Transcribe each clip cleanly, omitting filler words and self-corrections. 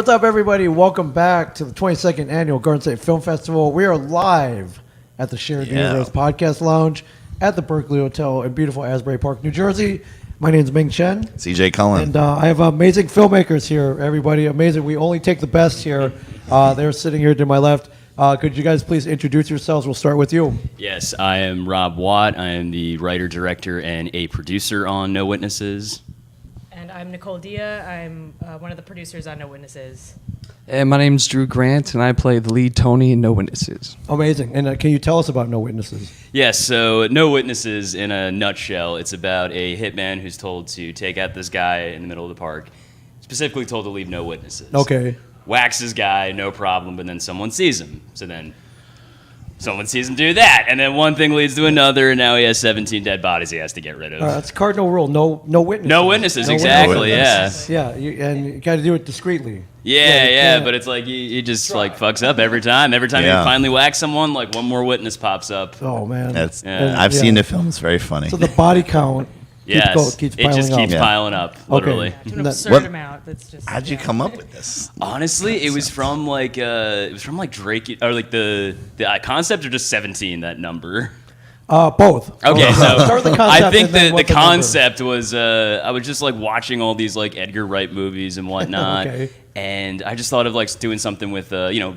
what's up, everybody? Welcome back to the 22nd Annual Garden State Film Festival. We are live at the Shared Universe Podcast Lounge at the Berkeley Hotel in beautiful Asbury Park, New Jersey. My name is Ming Chen. CJ Cullen. And I have amazing filmmakers here, everybody. Amazing. We only take the best here. They're sitting here to my left. Could you guys please introduce yourselves? We'll start with you. Yes, I am Rob Watt. I am the writer, director, and a producer on No Witnesses. And I'm Nicole Dia. I'm one of the producers on No Witnesses. And my name's Drew Grant, and I play the lead Tony in No Witnesses. Amazing. And can you tell us about No Witnesses? Yes, so No Witnesses, in a nutshell, it's about a hitman who's told to take out this guy in the middle of the park, specifically told to leave no witnesses. Okay. Whacks his guy, no problem, but then someone sees him. So then someone sees him do that, and then one thing leads to another, and now he has 17 dead bodies he has to get rid of. That's cardinal rule. No witnesses. No witnesses, exactly, yeah. Yeah, and you got to do it discreetly. Yeah, but it's like he just like fucks up every time. Every time he finally whacks someone, like one more witness pops up. Oh man, I've seen the film. It's very funny. So the body count keeps piling up, literally. Okay. To an absurd amount. That's just. How'd you come up with this? Honestly, it was from like Drake, or like the concept, or just 17, that number. Both. Okay, so I think the concept was I was just like watching all these like Edgar Wright movies and whatnot, and I just thought of like doing something with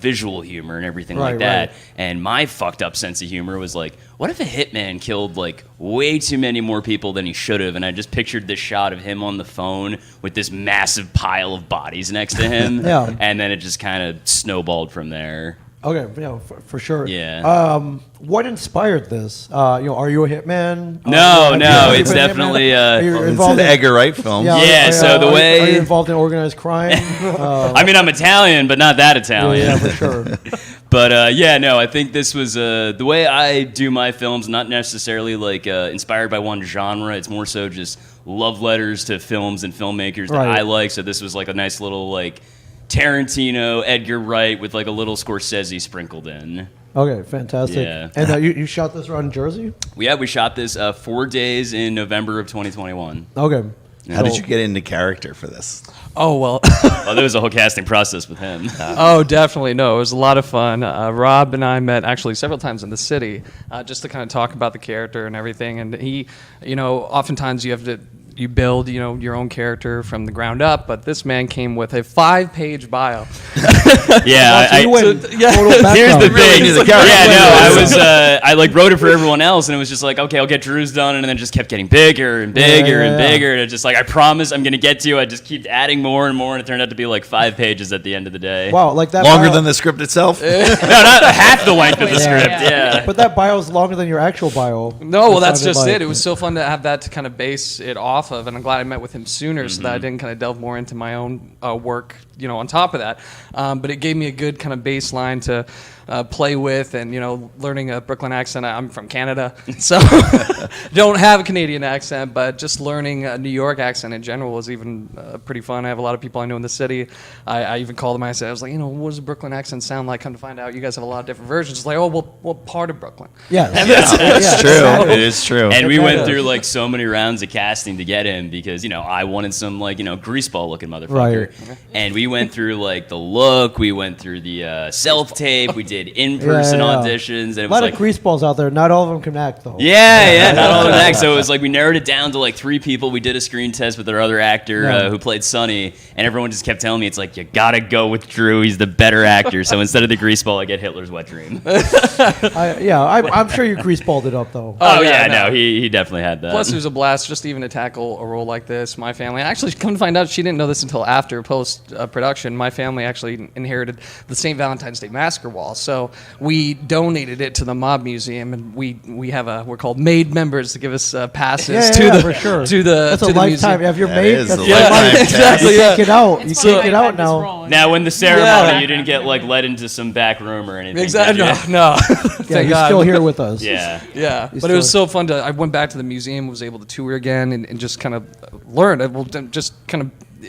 visual humor and everything like that. Right. And my fucked up sense of humor was like, what if a hitman killed like way too many more people than he should have? And I just pictured this shot of him on the phone with this massive pile of bodies next to him, and then it just kind of snowballed from there. Okay, for sure. Yeah. What inspired this? Are you a hitman? No, it's definitely. It's an Edgar Wright film. So the way. Are you involved in organized crime? I mean, I'm Italian, but not that Italian. Yeah, for sure. But I think this was the way I do my films. Not necessarily like inspired by one genre. It's more so just love letters to films and filmmakers that I like. So this was like a nice little like Tarantino, Edgar Wright with like a little Scorsese sprinkled in. Okay, fantastic. Yeah. And you shot this around Jersey? We shot this 4 days in November of 2021. Okay. How did you get into character for this? Oh, well. There was a whole casting process with him. Oh, definitely. No, it was a lot of fun. Rob and I met actually several times in the city just to kind of talk about the character and everything. And he, oftentimes you build, your own character from the ground up, but this man came with a 5-page bio. Here's the thing. I like wrote it for everyone else, and it was just like, okay, I'll get Drew's done, and then it just kept getting bigger and bigger and bigger, and it's just like, I promise I'm gonna get to you. I just keep adding more and more, and it turned out to be like 5 pages at the end of the day. Wow, like that. Longer than the script itself? No, not half the length of the script. Yeah. But that bio is longer than your actual bio. No, well, that's just it. It was so fun to have that to kind of base it off of, and I'm glad I met with him sooner so that I didn't kind of delve more into my own work, on top of that. But it gave me a good kind of baseline to play with, and learning a Brooklyn accent. I'm from Canada, so don't have a Canadian accent, but just learning a New York accent in general was even pretty fun. I have a lot of people I know in the city. I even called them. I said, I was like, what does a Brooklyn accent sound like? Come to find out, you guys have a lot of different versions. It's like, oh, well, what part of Brooklyn? It's true. It is true. And we went through like so many rounds of casting to get him because I wanted some like greaseball looking motherfucker, and we went through like the look. We went through the self tape. We did in-person auditions. And it a lot was of greaseballs out there. Not all of them can act, though. Yeah, not all of them can act. So it was like we narrowed it down to like 3 people. We did a screen test with our other actor who played Sonny, and everyone just kept telling me, it's like, you gotta go with Drew. He's the better actor. So instead of the greaseball, I get Hitler's wet dream. I'm sure you greaseballed it up, though. He definitely had that. Plus, it was a blast just even to tackle a role like this. My family, actually, come to find out, she didn't know this until after post-production. My family actually inherited the St. Valentine's Day Massacre wall. So we donated it to the Mob Museum, and we have we're called MAID members to give us passes to the lifetime. Have your MAID? That's exactly. You can't get out. You can't get out now. Now, when the ceremony, you didn't get like led into some back room or anything. Exactly. No. You're still here with us. Yeah. But it was so fun I went back to the museum, was able to tour again, and just kind of learn. It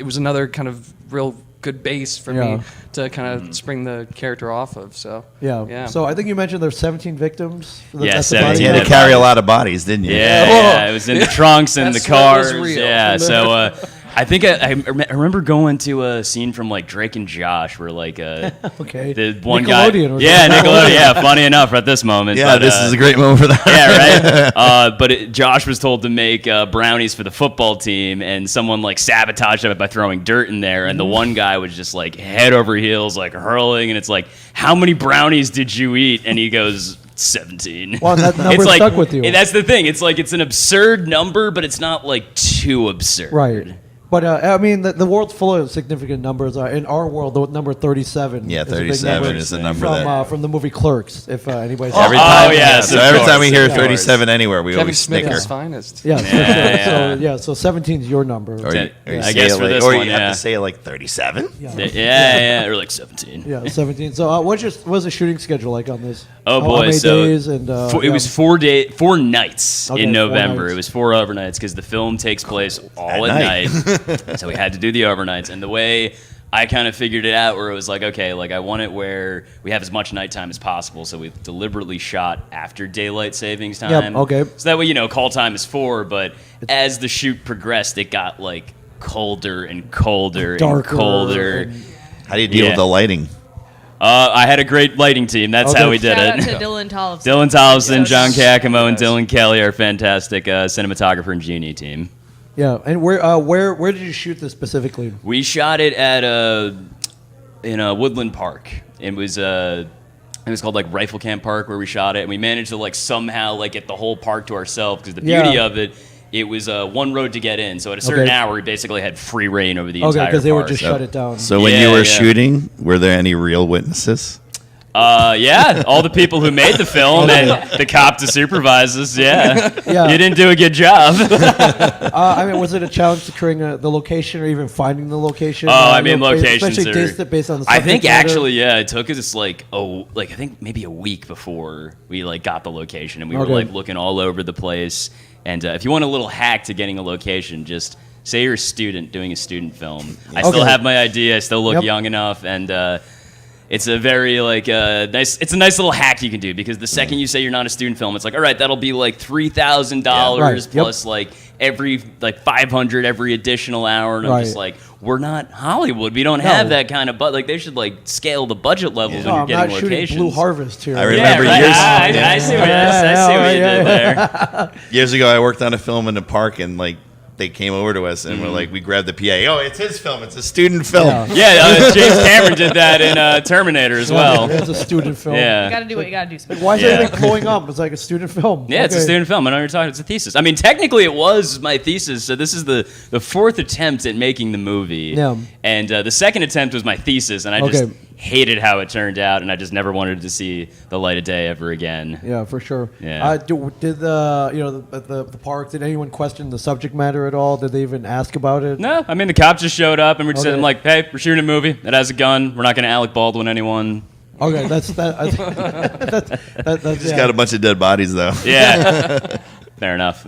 was another kind of real good base for me to kind of spring the character off of. So So I think you mentioned there's 17 victims. Yeah, 17. You had to carry a lot of bodies, didn't you? Yeah, it was in the trunks and the cars. Yeah, so I think I remember going to a scene from like Drake and Josh where like Okay. the one guy, Nickelodeon. Nickelodeon, yeah, funny enough at this moment. Yeah, but, this is a great moment for that. yeah, right. But Josh was told to make brownies for the football team, and someone like sabotaged it by throwing dirt in there, and the one guy was just like head over heels, like hurling, and it's like, how many brownies did you eat? And he goes, 17. Well, that number It's like, stuck with you. That's the thing. It's like it's an absurd number, but it's not like too absurd. Right. But I mean, the world's full of significant numbers. In our world, the number 37. Yeah, is a big 37 is the number that. from the movie Clerks. If anybody's Every time, yes, so of every course, time we hear of course. 37 anywhere, we Kevin always Smith snicker. is finest. yeah, Yeah, yeah. So 17 is your number. Or you, or you I say guess it for like, this or one, you yeah. have to say it like 37. Yeah, or like 17. Yeah, 17. So what's the shooting schedule like on this? Oh How boy, many so days and it was 4 nights Okay, in 4 November. nights. It was 4 overnights because the film takes place all at night. So we had to do the overnights. And the way I kind of figured it out, where it was like, okay, like I want it where we have as much nighttime as possible. So we deliberately shot after daylight savings time. okay. So that way, call time is 4. But as the shoot progressed, it got like colder and colder Darker and colder. and- How do you deal with the lighting? I had a great lighting team. That's Okay. how we did Shout out it. to Dylan Tollefson. Dylan Tollefson, Yes. John Caccamo, and Dylan Kelly are fantastic cinematographer and genie team. Yeah, and where did you shoot this specifically? We shot it at in a Woodland Park. It was called like Rifle Camp Park where we shot it, and we managed to like somehow like get the whole park to ourselves because the beauty Yeah. of it was one road to get in. So at a certain Okay. hour, we basically had free reign over the Okay, entire because they would park. just shut it down. So when Yeah, you were yeah. shooting, were there any real witnesses? Yeah, all the people who made the film and the cop to supervise us. Yeah, Yeah. You didn't do a good job. I mean, was it a challenge securing the location or even finding the location? I mean, locations especially are. based on the I subject think matter? actually, yeah, it took us like I think maybe a week before we like got the location, and we were Okay. like looking all over the place. And if you want a little hack to getting a location, just say you're a student doing a student film. I still Okay. have my idea. I still look Yep. young enough, and it's a very like nice. It's a nice little hack you can do because the second you say you're not a student film, it's like, all right, that'll be like $3,000 Right. Yep. plus like every like 500 every additional hour, and I'm just Right. like, we're not Hollywood. We don't No. have that kind of like they should like scale the budget levels No, when you're I'm getting not shooting locations. Blue Harvest here. I remember yeah, right. years- I see what, I see what you did there. Years ago, I worked on a film in the park, and like they came over to us and we're like, we grabbed the PA. Oh, it's his film. It's a student film. Yeah. Yeah, James Cameron did that in Terminator as well. It's a student film. You Yeah. gotta do what you gotta do. Spencer. Why is Yeah. everything blowing up? It's like a student film. Yeah, it's a Okay. student film. I know you're talking. It's a thesis. I mean, technically, it was my thesis. So this is the fourth attempt at making the movie. Yeah. And the second attempt was my thesis, and I just Okay. hated how it turned out, and I just never wanted to see the light of day ever again. Yeah, for sure. Yeah. Did the park? Did anyone question the subject matter at all? Did they even ask about it? No, I mean the cops just showed up, and we're just Okay. sitting like, "Hey, we're shooting a movie. It has a gun. We're not going to Alec Baldwin anyone." Okay, that's that. That's Just yeah. got a bunch of dead bodies, though. Yeah. Fair enough.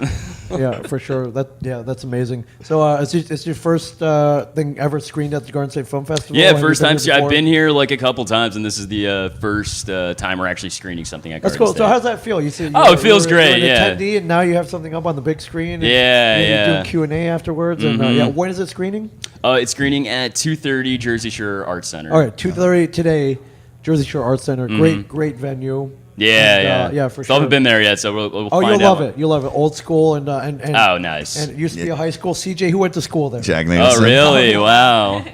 Yeah, for sure. That's amazing. So, it's your first thing ever screened at the Garden State Film Festival? Yeah, Have you first been time. here I've before? been here like a couple times, and this is the first time we're actually screening something at That's Garden cool. State. So, how's that feel? You said Oh, it feels you're great, an yeah. attendee, and now you have something up on the big screen. And Yeah, you're yeah. doing Q&A afterwards, and yeah. When is it screening? It's screening at 2:30 Jersey Shore Arts Center. All right, 2:30 today, Jersey Shore Arts Center. Great venue. Yeah, And, yeah, for Still sure. haven't been there yet, so we'll Oh, find you'll out. love it. You'll love it. Old school and Oh, nice. And it used to be a high school. CJ, who went to school there? Jack Oh, Nicholson. really? Wow.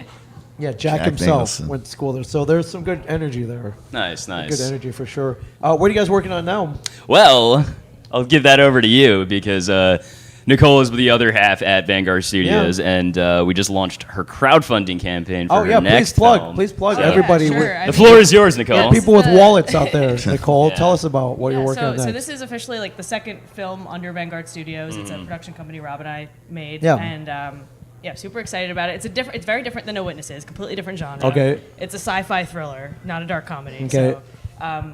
Yeah, Jack himself Nicholson. went to school there. So there's some good energy there. Nice, Good nice. energy for sure. What are you guys working on now? Well, I'll give that over to you because Nicole is the other half at Vanguard Studios, and we just launched her crowdfunding campaign for Oh her yeah, next please plug. film. Please plug Oh, everybody. yeah, with- sure. I The mean, floor is yours, Nicole. Yeah, people with the- wallets out there. Nicole, Yeah. tell us about what you're working on next. So this is officially like the second film under Vanguard Studios. It's a production company Rob and I made. Yeah. And yeah, super excited about it. It's very different than No Witnesses. Completely different genre. Okay. It's a sci-fi thriller, not a dark comedy. Okay. So,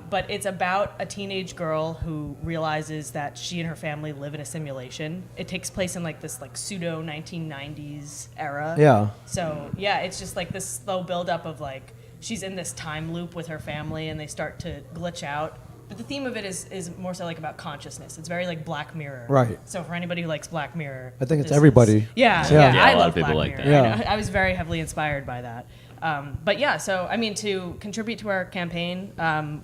but it's about a teenage girl who realizes that she and her family live in a simulation. It takes place in like this like pseudo 1990s era. Yeah. So yeah, it's just like this slow buildup of like she's in this time loop with her family and they start to glitch out But the theme of it is more so like about consciousness. It's very like Black Mirror. Right. So for anybody who likes Black Mirror, I think it's this everybody. Yeah, Yeah. Yeah, I a lot love of people Black like Mirror. that. Yeah. I was very heavily inspired by that. But yeah, so I mean, to contribute to our campaign,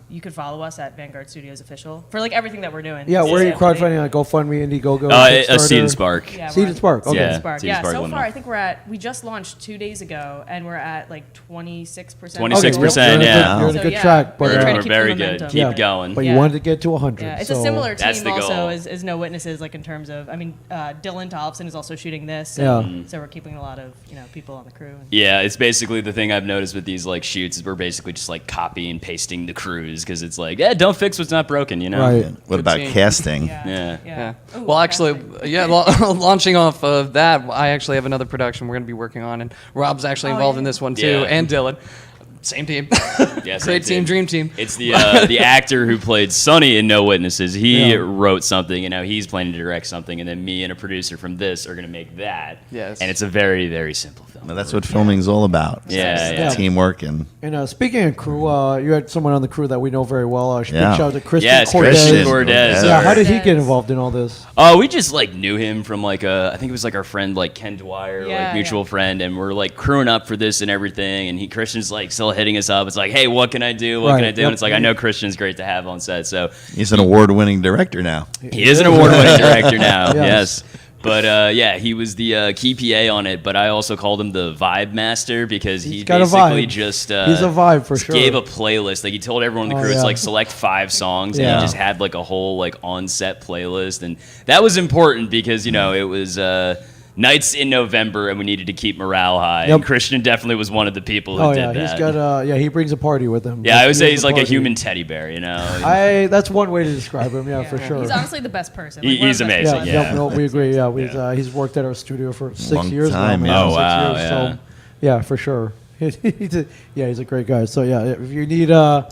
you could follow us at Vanguard Studios Official for like everything that we're doing. Yeah, where are you Basically. crowdfunding on GoFundMe, Indiegogo, A Kickstarter? Seed and Spark. Yeah, Seed we're and Spark. Okay. Yeah. Seed Spark. Seed Yeah, Spark so Liminal. far I think we just launched 2 days ago, and we're at like 26%. 26%, You're in a yeah. good- You're in a So, good yeah, track, but we're trying to We're keep very the good. momentum. Keep Yeah. it going. but Yeah. you wanted to get to 100. Yeah, it's so- a similar That's team the also goal. as No Witnesses, like in terms of, I mean, Dylan Tollefson is also shooting this. Yeah. And so we're keeping a lot of, people on the crew. Yeah, it's basically the thing I've noticed with these like shoots is we're basically just like copy and pasting the crews because it's like, yeah, don't fix what's not broken, you know? Right. What Good about team. casting? Yeah. Yeah. Ooh, Well, actually, casting. yeah, launching off of that, I actually have another production we're going to be working on, and Rob's actually Oh, involved yeah. in this one too, Yeah. and Dylan. Same team. Yeah, same Great team, dream team. It's the actor who played Sonny in No Witnesses. He Yeah. wrote something, and now he's planning to direct something, and then me and a producer from this are going to make that. Yes. And it's a very, very simple film. Well, that's what filming's all about. Yeah, It's yeah. teamwork and And speaking of crew, you had someone on the crew that we know very well. Big Yeah. shout out to Christian Yes, Cortez. Christian Cortez. Yeah, how did he Cortez. get involved in all this? Oh, we just like knew him from like I think it was like our friend like Ken Dwyer, Yeah, like mutual yeah. friend, and we're like crewing up for this and everything. And Christian's like still hitting us up. It's like, hey, what can I do? What can Right, I do? yep. And it's like I know Christian's great to have on set, so he's an award-winning director now. he is an award-winning director now. Yes. Yes. But yeah, he was the key PA on it. But I also called him the vibe master because he got a basically vibe. just He's a vibe for just sure. gave a playlist. Like he told everyone in the Oh, crew, it's yeah. like select 5 songs, and Yeah. he just had like a whole like on-set playlist, and that was important because it was nights in November, and we needed to keep morale high. Yep. And Christian definitely was one of the people who Oh did yeah, that. he's got he brings a party with him. yeah, I would say He he's is like a party. human teddy bear, you know. That's one way to describe him. Yeah, for sure. He's honestly the best person. He- one of he's the best amazing, people. Yeah, yeah. yep, no, we agree. Yeah, Yeah. he's worked at our studio for 6 Long years time, now. yeah. man, Oh, 6 wow, years, yeah. So, yeah, for sure. He's a great guy. So yeah, if you need a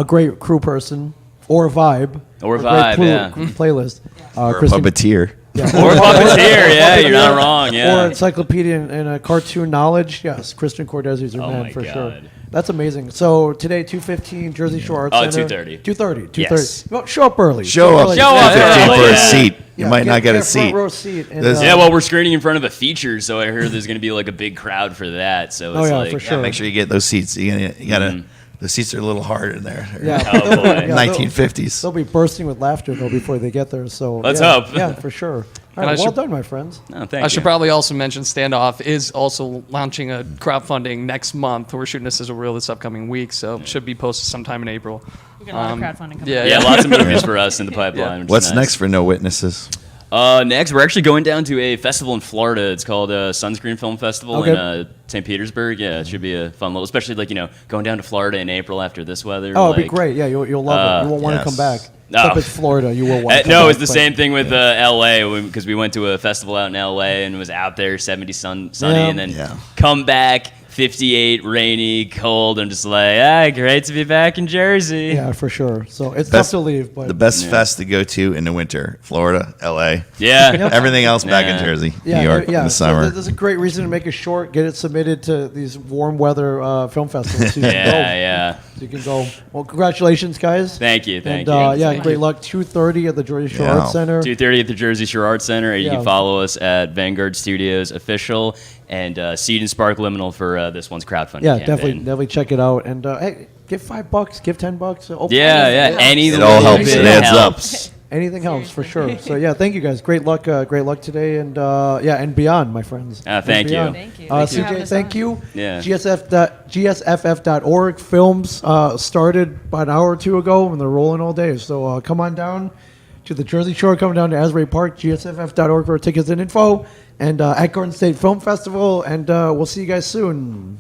great crew person or a vibe Or a great vibe, crew- yeah. playlist, Or a Christian- puppeteer. yeah. Or a puppeteer, yeah, you're not wrong, yeah. Or encyclopedia and cartoon knowledge. Yes, Christian Cortez is your Oh man my for sure. God. That's amazing. So today, 2:15, Jersey Shore Arts Oh, Center. 2:30. 2:30. 2:30. Yes. Well, show up early. Show up. early. Show up 15 early, for a yeah. seat. You Yeah, might not get a front seat. row seat. And, This- Yeah, well, we're screening in front of a feature, so I heard there's going to be like a big crowd for that. So Oh, it's yeah, like, for sure. Make sure you get those seats. You gotta. The seats are a little hard in there. Yeah. Oh boy. Yeah, 1950s. They'll be bursting with laughter though before they get there. So Let's yeah, hope. Yeah, for sure. All I right, well should- done, my friends. No, thank I you. should probably also mention Standoff is also launching a crowdfunding next month. We're shooting a sizzle reel this upcoming week, so it should be posted sometime in April. We got a lot of crowdfunding coming. Yeah, Yeah, lots of movies for us in the pipeline. which is What's nice. next for No Witnesses? Next, we're actually going down to a festival in Florida. It's called Sunscreen Film Festival Okay. in St. Petersburg. Yeah, it should be a fun little, especially like going down to Florida in April after this weather. Oh, it'd be like- great. Yeah, you'll love it. You won't want to yes. come back. No. Except it's Florida. You will want to come No, back. it's the but- same thing with LA because we went to a festival out in LA and was out there 70 sunny, Yeah. and then Yeah. come back 58, rainy, cold. I'm just like, great to be back in Jersey. Yeah, for sure. So it's Best- tough to leave, but The best fest to go to in the winter: Florida, LA. Yeah. Everything else back in Yeah. Jersey, yeah, New York yeah. in the So summer. there's a great reason to make it short. Get it submitted to these warm weather film festivals. So you can Yeah, go. yeah. So you can go. Well, congratulations, guys. Thank you, thank and, you. yeah, great luck. 2:30 at the Jersey Shore Yeah. Arts Center. 2:30 at the Jersey Shore Arts Center. You Yeah. can follow us at Vanguard Studios Official and Seed and Spark Liminal for this one's crowdfunding Yeah, campaign. definitely check it out. And hey, give $5, give $10. Open Yeah. Any It little all helps. bit It adds up. helps. Anything helps for sure. So yeah, thank you guys. Great luck today, and and beyond, my friends. Thank And you. beyond. Thank you. Thanks for having CJ, us thank on. you. Yeah. GSFF.org films started about an hour or two ago, and they're rolling all day. So come on down to the Jersey Shore, come down to Asbury Park, GSFF.org for tickets and info, and at Garden State Film Festival, and we'll see you guys soon.